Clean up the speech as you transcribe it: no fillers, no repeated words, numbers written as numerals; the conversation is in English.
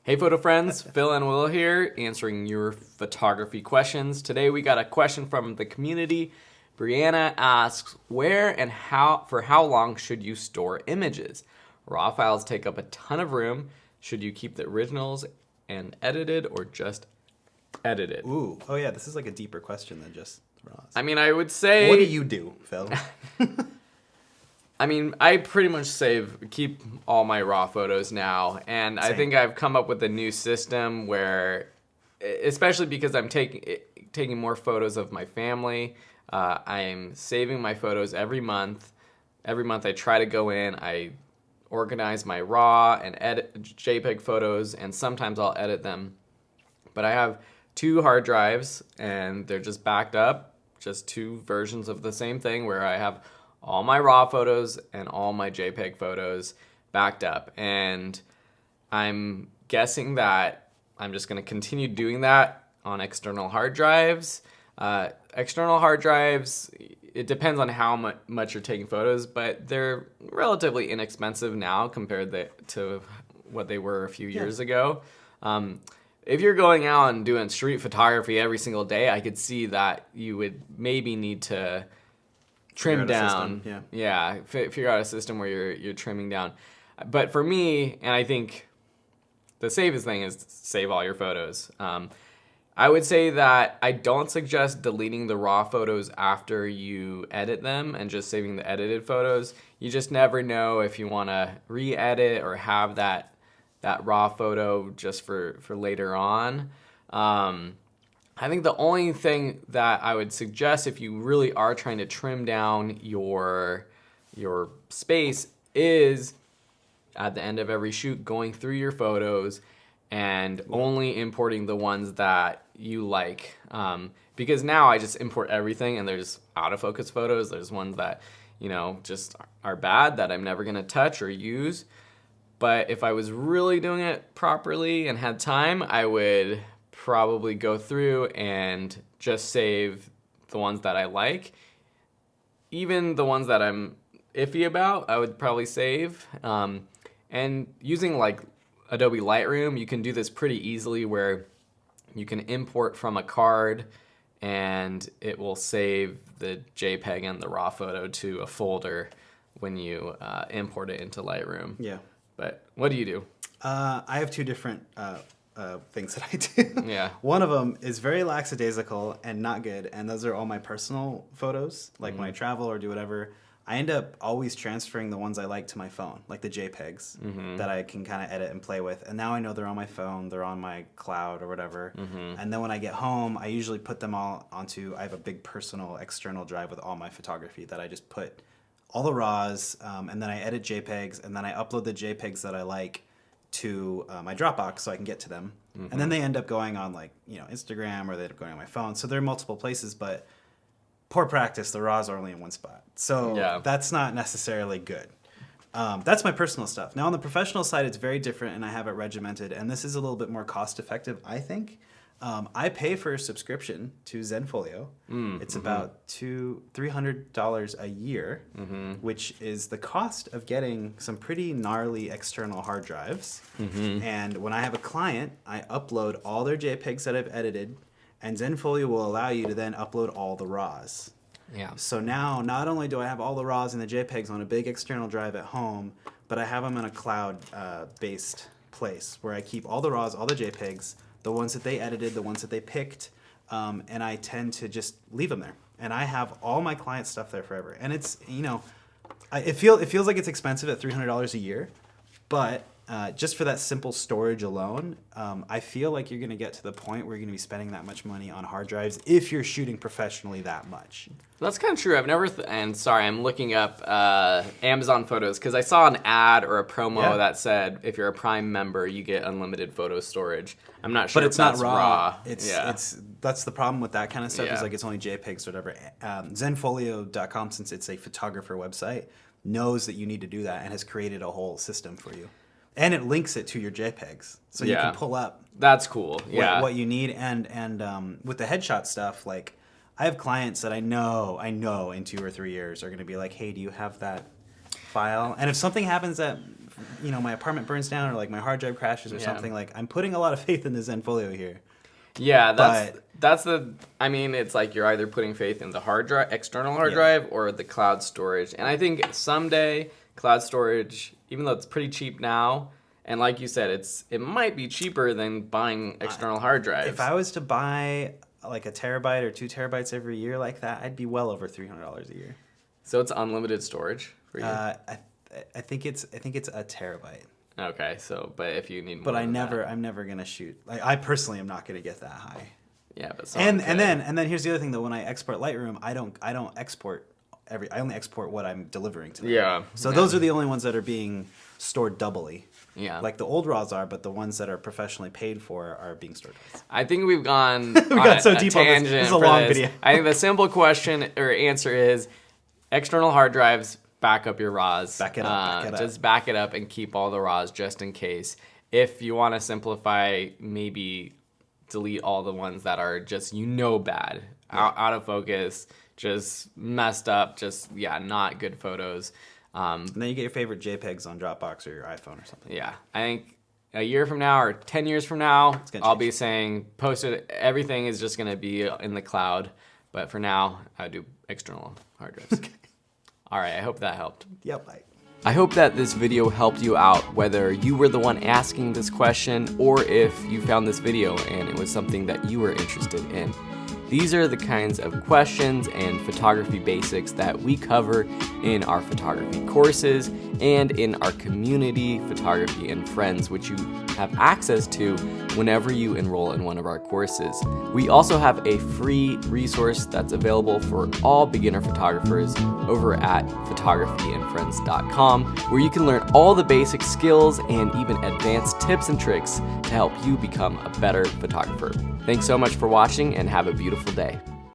Hey photo friends, Phil and Will here answering your photography questions. Today we got a question from the community. Brianna asks, where and for how long should you store images? Raw files take up a ton of room. Should you keep the originals and edited or just edited? Ooh, oh yeah, this is like a deeper question than just raws. I mean, I would say... What do you do, Phil? I mean, I pretty much keep all my raw photos now, and Same. I think I've come up with a new system where, especially because I'm taking more photos of my family, I'm saving my photos every month. Every month I try to go in, I organize my raw and edit JPEG photos, and sometimes I'll edit them. But I have 2 hard drives, and they're just backed up, just 2 versions of the same thing where I have all my raw photos and all my JPEG photos backed up. And I'm guessing that I'm just going to continue doing that on external hard drives. External hard drives, it depends on how much you're taking photos, but they're relatively inexpensive now compared to what they were a few years ago. If you're going out and doing street photography every single day, I could see that you would maybe need to trim down. Figure out a system where you're trimming down. But for me, and I think the safest thing is to save all your photos. I would say that I don't suggest deleting the raw photos after you edit them and just saving the edited photos. You just never know if you want to re-edit or have that raw photo just for later on. I think the only thing that I would suggest if you really are trying to trim down your space is at the end of every shoot going through your photos and only importing the ones that you like. Because now I just import everything and there's out of focus photos. There's ones that, just are bad that I'm never gonna touch or use. But if I was really doing it properly and had time, I would probably go through and just save the ones that I like. Even the ones that I'm iffy about, I would probably save. And using like Adobe Lightroom, you can do this pretty easily where you can import from a card and it will save the JPEG and the raw photo to a folder when you import it into Lightroom. Yeah. But what do you do? I have 2 different things that I do. Yeah. One of them is very lackadaisical and not good, and those are all my personal photos. Like when I travel or do whatever, I end up always transferring the ones I like to my phone, like the JPEGs that I can kind of edit and play with. And now I know they're on my phone, they're on my cloud or whatever. And then when I get home, I usually put them all onto, I have a big personal external drive with all my photography that I just put all the RAWs, and then I edit JPEGs, and then I upload the JPEGs that I like to my Dropbox so I can get to them. And then they end up going on Instagram, or they end up going on my phone. So they're multiple places, but poor practice, the RAWs are only in one spot. So that's not necessarily good. That's my personal stuff. Now on the professional side, it's very different, and I have it regimented, and this is a little bit more cost effective, I think. I pay for a subscription to Zenfolio. It's about $300 a year, which is the cost of getting some pretty gnarly external hard drives. And when I have a client, I upload all their JPEGs that I've edited, and Zenfolio will allow you to then upload all the RAWs. Yeah. So now, not only do I have all the RAWs and the JPEGs on a big external drive at home, but I have them in a cloud-based place where I keep all the RAWs, all the JPEGs, the ones that they edited, the ones that they picked, and I tend to just leave them there. And I have all my client stuff there forever. And it's, it feels like it's expensive at $300 a year, but just for that simple storage alone, I feel like you're going to get to the point where you're going to be spending that much money on hard drives if you're shooting professionally that much. That's kind of true. I've never, and sorry, I'm looking up Amazon Photos because I saw an ad or a promo that said if you're a Prime member, you get unlimited photo storage. I'm not sure, but it's if that's not raw. It's that's the problem with that kind of stuff. Is like it's only JPEGs or whatever. Zenfolio.com, since it's a photographer website, knows that you need to do that and has created a whole system for you. And it links it to your JPEGs, so you can pull up. That's cool. Yeah. What you need, and with the headshot stuff, like I have clients that I know in 2 or 3 years are going to be like, hey, do you have that file? And if something happens that you know, my apartment burns down or like my hard drive crashes or something, like I'm putting a lot of faith in the Zenfolio here. Yeah, that's the. I mean, it's like you're either putting faith in the hard drive, external hard drive, or the cloud storage. And I think someday cloud storage, even though it's pretty cheap now, and like you said, it might be cheaper than buying external hard drives. If I was to buy like a terabyte or 2 terabytes every year like that, I'd be well over $300 a year. So it's unlimited storage for you. I think it's a terabyte. Okay, so but if you need more, but I'm never gonna shoot. Like I personally am not gonna get that high. Yeah, but and then here's the other thing though. When I export Lightroom, I don't export I only export what I'm delivering to them. Yeah. So those are the only ones that are being stored doubly. Yeah. Like the old RAWs are, but the ones that are professionally paid for are being stored twice. I think we've gone we got so deep on this. This is a long video. I think the simple question or answer is external hard drives. Back up your RAWs. Back it up. Just back it up and keep all the RAWs just in case. If you want to simplify, maybe delete all the ones that are just bad, out of focus, just messed up, just not good photos. And then you get your favorite JPEGs on Dropbox or your iPhone or something. Yeah, I think a year from now or 10 years from now, I'll be saying everything is just going to be in the cloud. But for now, I do external hard drives. All right, I hope that helped. Yep. Bye. I hope that this video helped you out, whether you were the one asking this question or if you found this video and it was something that you were interested in. These are the kinds of questions and photography basics that we cover in our photography courses and in our community, Photography and Friends, which you have access to whenever you enroll in one of our courses. We also have a free resource that's available for all beginner photographers over at photographyandfriends.com, where you can learn all the basic skills and even advanced tips and tricks to help you become a better photographer. Thanks so much for watching and have a beautiful day.